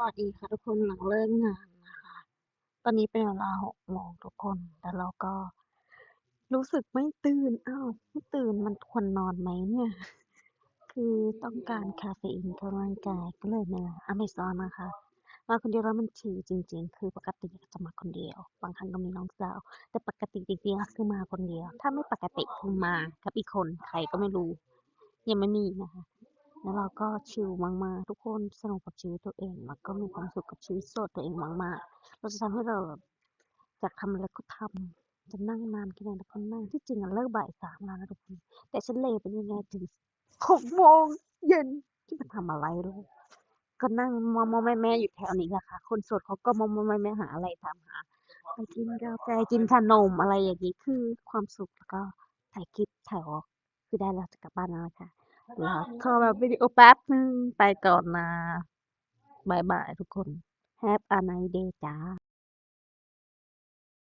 วัสดีค่ะทุกคนหลังเลิกงานนะคะ ตอนนี้เป็นเวลา6 โมงทุกคน แต่เราก็รู้สึกไม่ตื่นไม่ตื่นมันควรนอนไหมเนี่ย คือต้องการคาเฟอีนเข้าร่างกายก็เลยมาอเมซอนนะคะ มาคนเดียวแล้วมันชิลจริงๆ คือปกติจะมาคนเดียว บางครั้งก็มีน้องสาว แต่ปกติจริงๆก็คือมาคนเดียว ถ้าไม่ปกติคือมากับอีกคนใครก็ไม่รู้ ยังไม่มีนะคะ แล้วเราก็ชิลมากๆทุกคนสนุกกับชีวิตตัวเองแล้วก็มีความสุขกับชีวิตโสดตัวเองมากๆเราจะทำให้เราแบบอยากทำอะไรก็ทำจะนั่งนานแค่ไหนเราก็นั่งที่จริงเลิกบ่าย 3แล้วนะทุกคนแต่ฉันเลวเป็นยังไงถึง6 โมงเย็นที่มาทำอะไรเลยก็นั่งมอแม่ๆอยู่แถวนี้แหละค่ะคนโสดเขาก็มอแม่ๆหาอะไรทำไปกินกาแฟกินขนมอะไรอย่างนี้คือความสุขแล้วก็ถ่ายคลิปถ่ายวอล์กคือได้แล้วจะกลับบ้านแล้วค่ะ แล้วขอแบบวิดีโอแป๊บนึงไปก่อนนะบายบายทุกคน Have a nice day จ้า